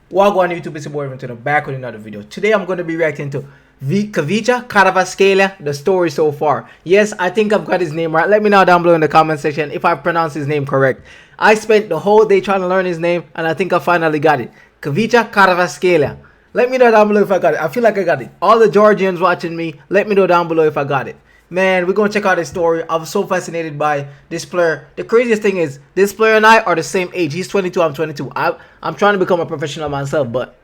Wagwan YouTube, it's your boy to the back with another video. Today I'm going to be reacting to Khvicha Kvaratskhelia, the story so far. Yes, I think I've got his name right. Let me know down below in the comment section if I pronounced his name correct. I spent the whole day trying to learn his name and I think I finally got it. Khvicha Kvaratskhelia. Let me know down below if I got it. I feel like I got it. All the Georgians watching me, let me know down below if I got it. Man, we're going to check out his story. I was so fascinated by this player. The craziest thing is, this player and I are the same age. He's 22, I'm 22. I'm trying to become a professional myself, but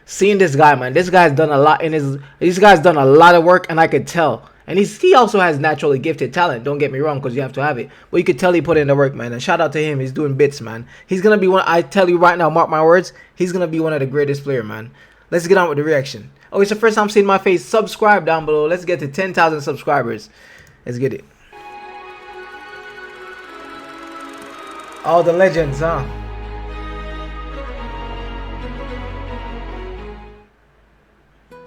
seeing this guy, man, this guy's done a lot in this guy's done a lot of work, and I could tell. And he also has naturally gifted talent. Don't get me wrong, because you have to have it. But you could tell he put in the work, man. And shout out to him. He's doing bits, man. He's going to be one, I tell you right now, mark my words, he's going to be one of the greatest players, man. Let's get on with the reaction. Oh, it's the first time seeing my face. Subscribe down below. Let's get to 10,000 subscribers. Let's get it. All the legends, huh?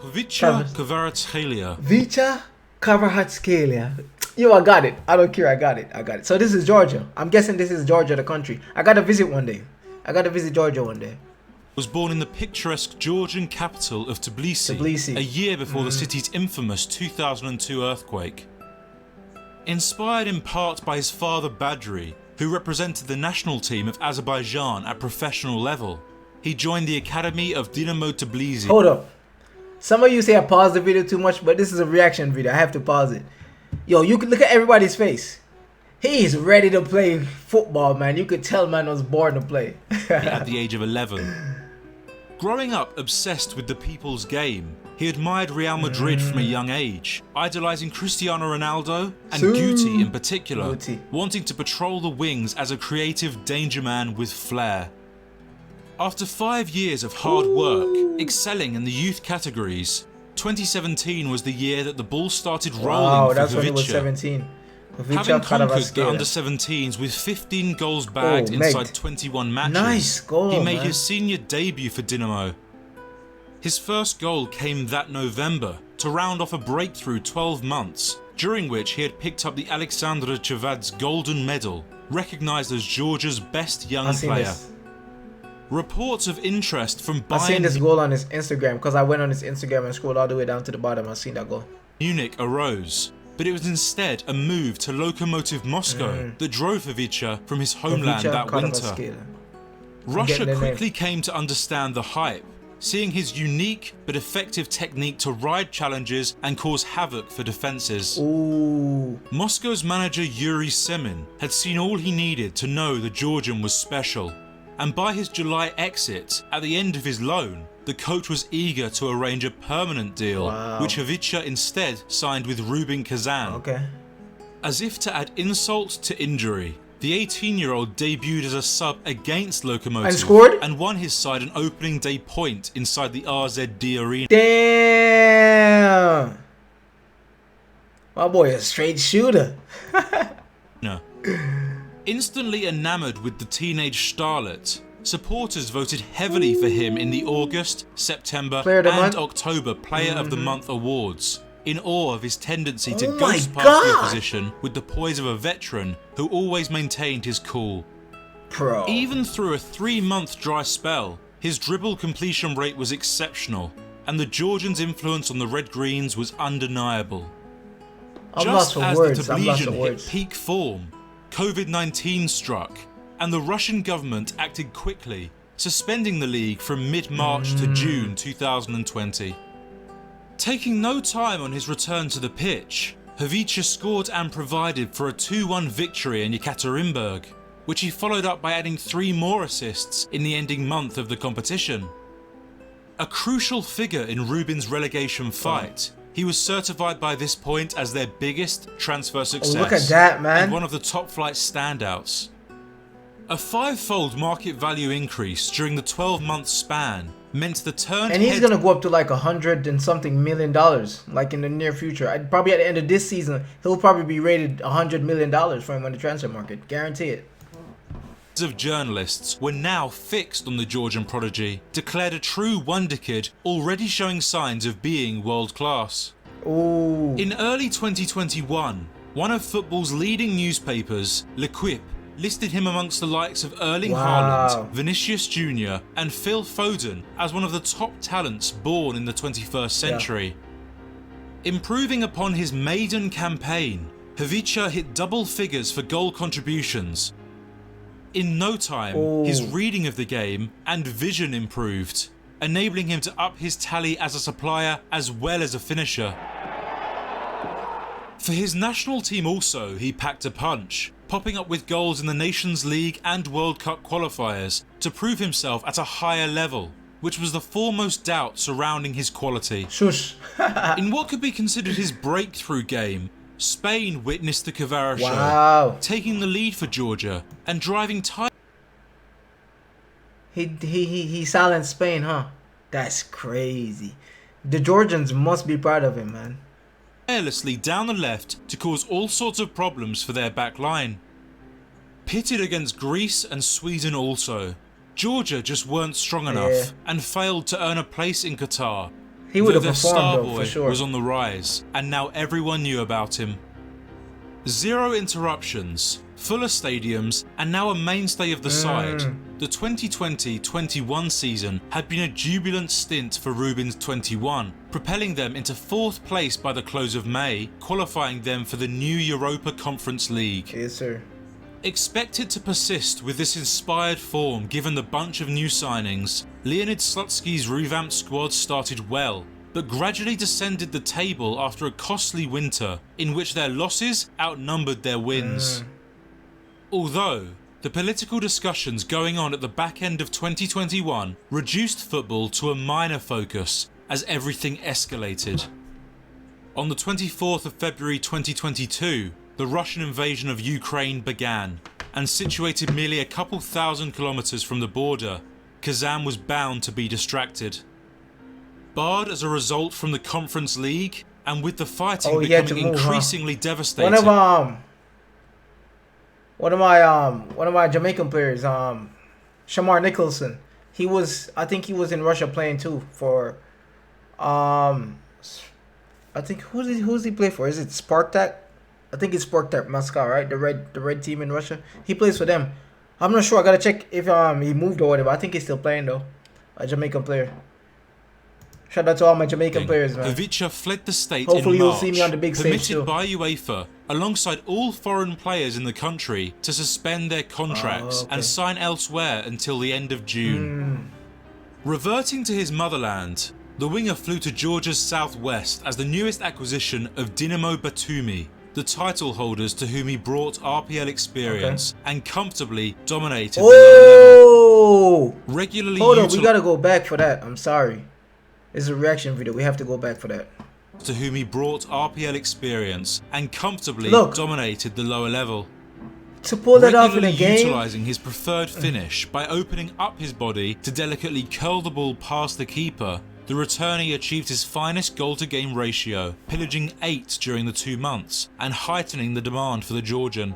Khvicha Kvaratskhelia. Khvicha Kvaratskhelia. Yo, I got it. I don't care. I got it. So this is Georgia. I'm guessing this is Georgia, the country. I got to visit one day. I got to visit Georgia one day. Was born in the picturesque Georgian capital of Tbilisi, a year before the city's infamous 2002 earthquake. Inspired in part by his father Badri, who represented the national team of Azerbaijan at professional level, he joined the academy of Dinamo Tbilisi. Hold up. Some of you say I paused the video too much, but this is a reaction video. I have to pause it. Yo, you can look at everybody's face. He's ready to play football, man. You could tell man was born to play. At the age of 11. Growing up obsessed with the people's game, he admired Real Madrid from a young age, idolising Cristiano Ronaldo and Tutti in particular, wanting to patrol the wings as a creative danger man with flair. After 5 years of hard work, excelling in the youth categories, 2017 was the year that the ball started rolling for that's Khvicha. when he was 17. Having conquered the under-17s with 15 goals bagged inside 21 matches, nice goal, he made his senior debut for Dinamo. His first goal came that November to round off a breakthrough 12 months, during which he had picked up the Alexandra Chevad's Golden Medal, recognised as Georgia's best young player. Reports of interest from Bayern... I seen this goal on his Instagram, because I went on his Instagram and scrolled all the way down to the bottom. I seen that goal. Munich arose, but it was instead a move to Lokomotiv Moscow that drove Khvicha from his homeland that winter. Russia quickly came to understand the hype, seeing his unique but effective technique to ride challenges and cause havoc for defences. Moscow's manager Yuri Semin had seen all he needed to know the Georgian was special, and by his July exit, at the end of his loan, the coach was eager to arrange a permanent deal, which Khvicha instead signed with Rubin Kazan. As if to add insult to injury, the 18-year-old debuted as a sub against Lokomotiv and won his side an opening day point inside the RZD arena. Damn! My boy is a straight shooter. No. Instantly enamoured with the teenage starlet, supporters voted heavily for him in the August, September and October Player of the Month awards, in awe of his tendency to ghost past the opposition with the poise of a veteran who always maintained his cool. Even through a 3-month dry spell, his dribble completion rate was exceptional, and the Georgians' influence on the Red-Greens was undeniable. Just as the Tbilisian hit peak form, COVID-19 struck, and the Russian government acted quickly, suspending the league from mid-March to June 2020. Taking no time on his return to the pitch, Khvicha scored and provided for a 2-1 victory in Yekaterinburg, which he followed up by adding 3 more assists in the ending month of the competition. A crucial figure in Rubin's relegation fight, he was certified by this point as their biggest transfer success. Look at that, man. And one of the top-flight standouts. A 5-fold market value increase during the 12-month span meant the turn. And he's gonna go up to like $100 and something million, like in the near future. Probably at the end of this season, he'll probably be rated $100 million for him on the transfer market. Guarantee it. Of journalists were now fixed on the Georgian prodigy, declared a true wonder kid already showing signs of being world class. In early 2021, one of football's leading newspapers, L'Equipe, listed him amongst the likes of Erling Wow. Haaland, Vinicius Jr. and Phil Foden as one of the top talents born in the 21st century. Improving upon his maiden campaign, Khvicha hit double figures for goal contributions. In no time, his reading of the game and vision improved, enabling him to up his tally as a supplier as well as a finisher. For his national team also, he packed a punch, popping up with goals in the Nations League and World Cup qualifiers to prove himself at a higher level, which was the foremost doubt surrounding his quality. Shush. In what could be considered his breakthrough game, Spain witnessed the Kvara Wow. show, taking the lead for Georgia and driving He silenced Spain, huh? That's crazy. The Georgians must be proud of him, man. tirelessly down the left to cause all sorts of problems for their back line. Pitted against Greece and Sweden also, Georgia just weren't strong enough and failed to earn a place in Qatar. He would have their performed though, starboy for sure. was on the rise, and now everyone knew about him. Zero interruptions, fuller stadiums, and now a mainstay of the side. The 2020-21 season had been a jubilant stint for Rubin's 21, propelling them into 4th place by the close of May, qualifying them for the new Europa Conference League. Yes, sir. Expected to persist with this inspired form given the bunch of new signings, Leonid Slutsky's revamped squad started well, but gradually descended the table after a costly winter in which their losses outnumbered their wins. Although, the political discussions going on at the back end of 2021 reduced football to a minor focus as everything escalated. On the 24th of February 2022, the Russian invasion of Ukraine began, and situated merely a couple thousand kilometers from the border, Kazan was bound to be distracted. Barred as a result from the Conference League, and with the fighting becoming increasingly devastating. One of my Jamaican players, Shamar Nicholson. I think he was in Russia playing too for, I think who's he play for? Is it Spartak? I think it's Spartak Moscow, right? The red team in Russia. He plays for them. I'm not sure. I gotta check if he moved or whatever. I think he's still playing though. A Jamaican player. Shout out to all my Jamaican players, man. Khvicha fled the state Hopefully in March, you'll see me on the big stage permitted too. by UEFA, alongside all foreign players in the country, to suspend their contracts and sign elsewhere until the end of June. Reverting to his motherland, the winger flew to Georgia's southwest as the newest acquisition of Dinamo Batumi, the title holders to whom he brought RPL experience and comfortably dominated the lower level. Regularly Hold on, we gotta go back for that. I'm sorry. It's a reaction video. We have to go back for that. To whom he brought RPL experience and comfortably dominated the lower level. To pull that off in a game, utilising his preferred finish by opening up his body to delicately curl the ball past the keeper, the returnee achieved his finest goal-to-game ratio, pillaging 8 during the 2 months and heightening the demand for the Georgian.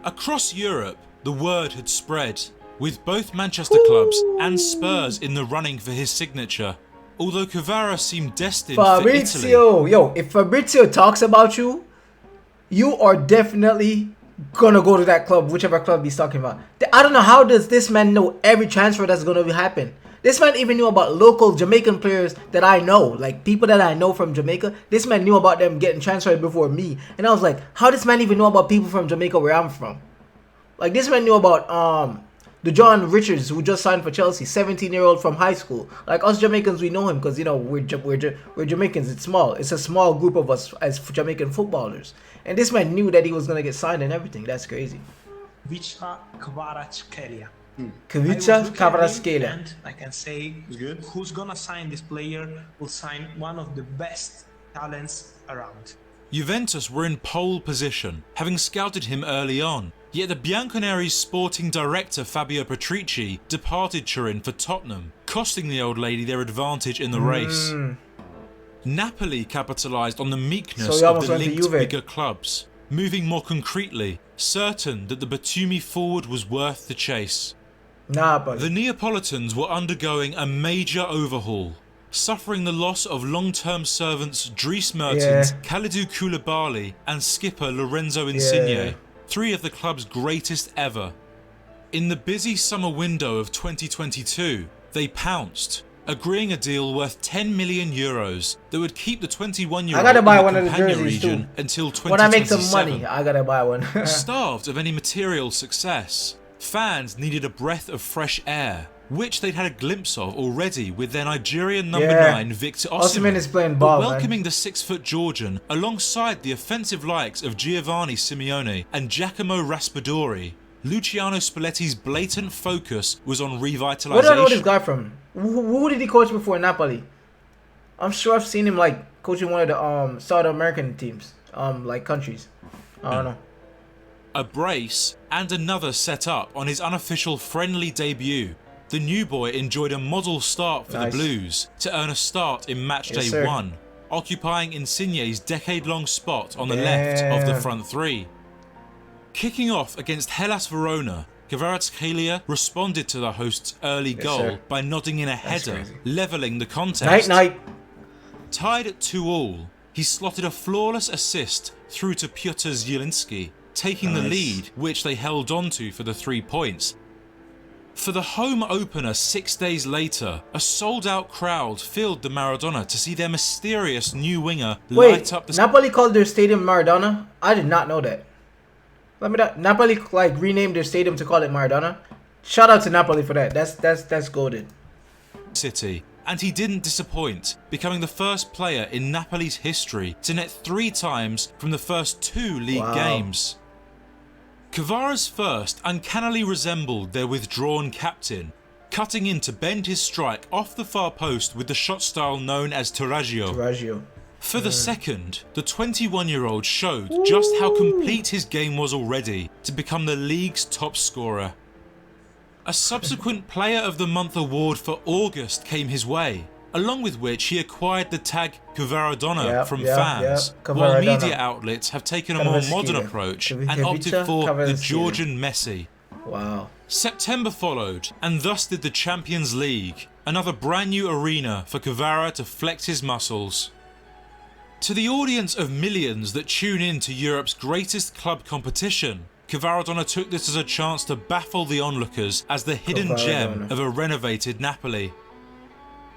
Across Europe, the word had spread, with both Manchester clubs and Spurs in the running for his signature. Although Kvara seemed destined for Italy. Yo, if Fabrizio talks about you, you are definitely gonna go to that club, whichever club he's talking about. I don't know, how does this man know every transfer that's gonna happen? This man even knew about local Jamaican players that I know, like people that I know from Jamaica. This man knew about them getting transferred before me. And I was like, how does this man even know about people from Jamaica where I'm from? Like, this man knew about the John Richards who just signed for Chelsea, 17-year-old from high school. Like, us Jamaicans, we know him because, you know, we're Jamaicans. It's small. It's a small group of us as Jamaican footballers. And this man knew that he was going to get signed and everything. That's crazy. Khvicha Kvaratskhelia. Khvicha Kvaratskhelia. And I can say who's going to sign this player will sign one of the best talents around. Juventus were in pole position, having scouted him early on. Yet the Bianconeri's sporting director Fabio Patrici departed Turin for Tottenham, costing the old lady their advantage in the race. Napoli capitalised on the meekness of the linked bigger clubs, moving more concretely, certain that the Batumi forward was worth the chase. The Neopolitans were undergoing a major overhaul, suffering the loss of long-term servants Dries Mertens, Kalidou Koulibaly and skipper Lorenzo Insigne. three of the club's greatest ever. In the busy summer window of 2022, they pounced, agreeing a deal worth 10 million euros that would keep the 21-year-old in the Campania region until 2027. When I make some money, I gotta buy one. Starved of any material success, fans needed a breath of fresh air, which they'd had a glimpse of already with their Nigerian number 9 Victor Osimhen is playing ball, welcoming the 6-foot Georgian alongside the offensive likes of Giovanni Simeone and Giacomo Raspadori. Luciano Spalletti's blatant focus was on revitalization. Where do I know this guy from? Who did he coach before in Napoli? I'm sure I've seen him like coaching one of the South American teams, like countries. I don't know. A brace and another set up on his unofficial friendly debut. The new boy enjoyed a model start for the Blues to earn a start in matchday 1, occupying Insigne's decade-long spot on the left of the front three. Kicking off against Hellas Verona, Kvaratskhelia responded to the hosts' early goal by nodding in a header, levelling the contest. Tied at 2-2, he slotted a flawless assist through to Piotr Zielinski, taking the lead, which they held on to for the 3 points. For the home opener 6 days later, a sold-out crowd filled the Maradona to see their mysterious new winger light up the... Napoli called their stadium Maradona? I did not know that. Napoli like renamed their stadium to call it Maradona. Shout out to Napoli for that. That's golden. City, and he didn't disappoint, becoming the first player in Napoli's history to net 3 times from the first 2 league games. Kvara's first uncannily resembled their withdrawn captain, cutting in to bend his strike off the far post with the shot style known as tiraggio. For the second, the 21-year-old showed just how complete his game was already to become the league's top scorer. A subsequent Player of the Month award for August came his way, along with which he acquired the tag Kvaradona from fans, while media outlets have taken a more modern approach and opted for the Georgian Messi. September followed, and thus did the Champions League, another brand new arena for Kvara to flex his muscles. To the audience of millions that tune in to Europe's greatest club competition, Kvaradona took this as a chance to baffle the onlookers as the hidden gem of a renovated Napoli.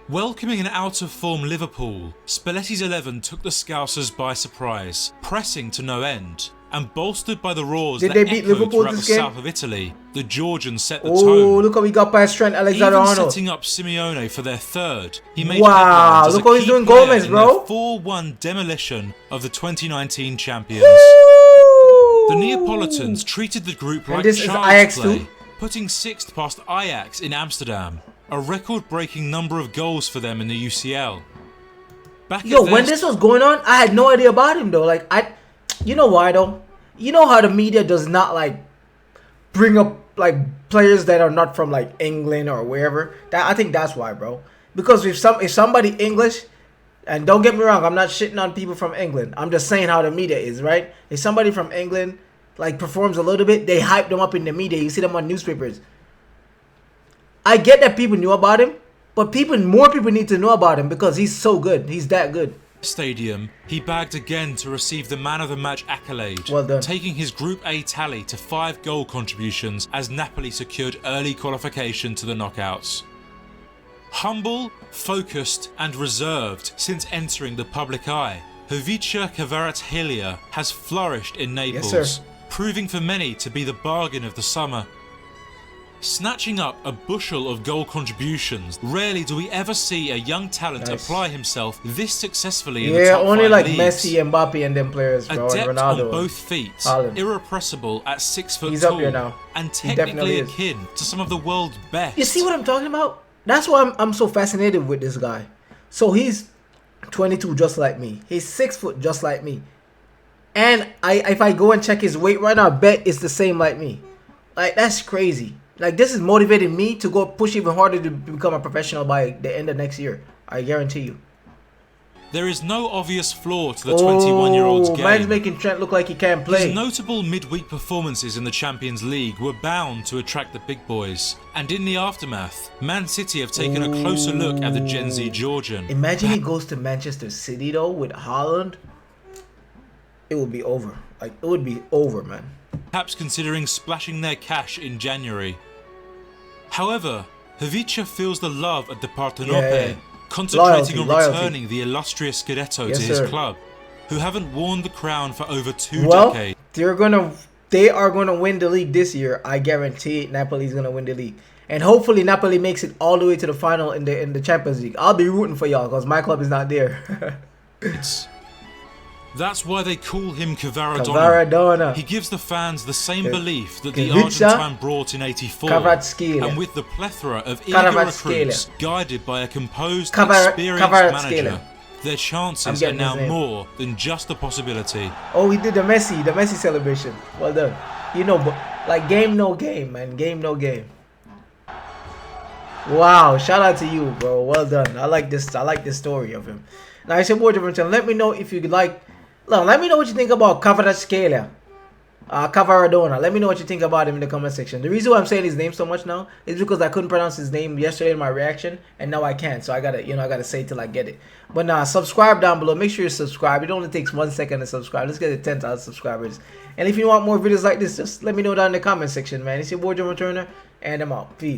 Welcoming an out-of-form Liverpool, Spalletti's 11 took the Scousers by surprise, pressing to no end, and bolstered by the roars that echoed throughout the south of Italy, the Georgians set the tone. Look how we got past Trent Alexander-Arnold. Even setting up Simeone for their third, he made look how he's doing Gomez, bro. 4-1 demolition of the 2019 champions. The Neopolitans treated the group like child's play, putting 6th past Ajax in Amsterdam, a record-breaking number of goals for them in the UCL. When this was going on, I had no idea about him though. Like you know why though? You know how the media does not like bring up like players that are not from like England or wherever. I think that's why, bro. Because if somebody English, and don't get me wrong, I'm not shitting on people from England. I'm just saying how the media is, right? If somebody from England like performs a little bit, they hype them up in the media. You see them on newspapers. I get that people knew about him, but more people need to know about him because he's so good. He's that good. Stadium, he bagged again to receive the Man of the Match accolade, taking his Group A tally to 5 goal contributions as Napoli secured early qualification to the knockouts. Humble, focused and reserved since entering the public eye, Khvicha Kvaratskhelia has flourished in Naples, proving for many to be the bargain of the summer. Snatching up a bushel of goal contributions, rarely do we ever see a young talent apply himself this successfully in the top 5 only like leagues. Messi, Mbappe and them players, bro. Adept and Ronaldo on both feet, irrepressible at 6 foot He's tall, up here now. and technically akin to some of the world's best. You see what I'm talking about? That's why I'm so fascinated with this guy. So he's 22 just like me. He's 6 foot just like me. And if I go and check his weight right now, I bet it's the same like me. Like, that's crazy. Like, this is motivating me to go push even harder to become a professional by the end of next year. I guarantee you. There is no obvious flaw to the 21-year-old's game. Man's making Trent look like he can't play. His notable midweek performances in the Champions League were bound to attract the big boys. And in the aftermath, Man City have taken a closer look at the Gen Z Georgian. Imagine he goes to Manchester City though with Haaland. It would be over. Like, it would be over, man. perhaps considering splashing their cash in January. However, Khvicha feels the love at the Partenope, concentrating on returning the illustrious Scudetto to his club, who haven't worn the crown for over 2 decades. They are gonna win the league this year. I guarantee Napoli's gonna win the league. And hopefully Napoli makes it all the way to the final in the Champions League. I'll be rooting for y'all because my club is not there. That's why they call him Kvaradona. Kvaradona. He gives the fans the same belief that the Argentine brought in '84. And with the plethora of eager recruits guided by a composed, experienced manager, their chances are now more than just a possibility. Oh, he did the Messi celebration. Well done. You know, like game no game, man. Game no game. Wow, shout out to you, bro. Well done. I like this story of him. Now, it's your boy, Georgiano. Let me know if you like. Let me know what you think about Kvaratskhelia, Kvaradona. Let me know what you think about him in the comment section. The reason why I'm saying his name so much now is because I couldn't pronounce his name yesterday in my reaction, and now I can. So I gotta say it till I get it. But now, subscribe down below. Make sure you subscribe. It only takes 1 second to subscribe. Let's get to 10,000 subscribers. And if you want more videos like this, just let me know down in the comment section, man. It's your boy, Georgiano, and I'm out. Peace.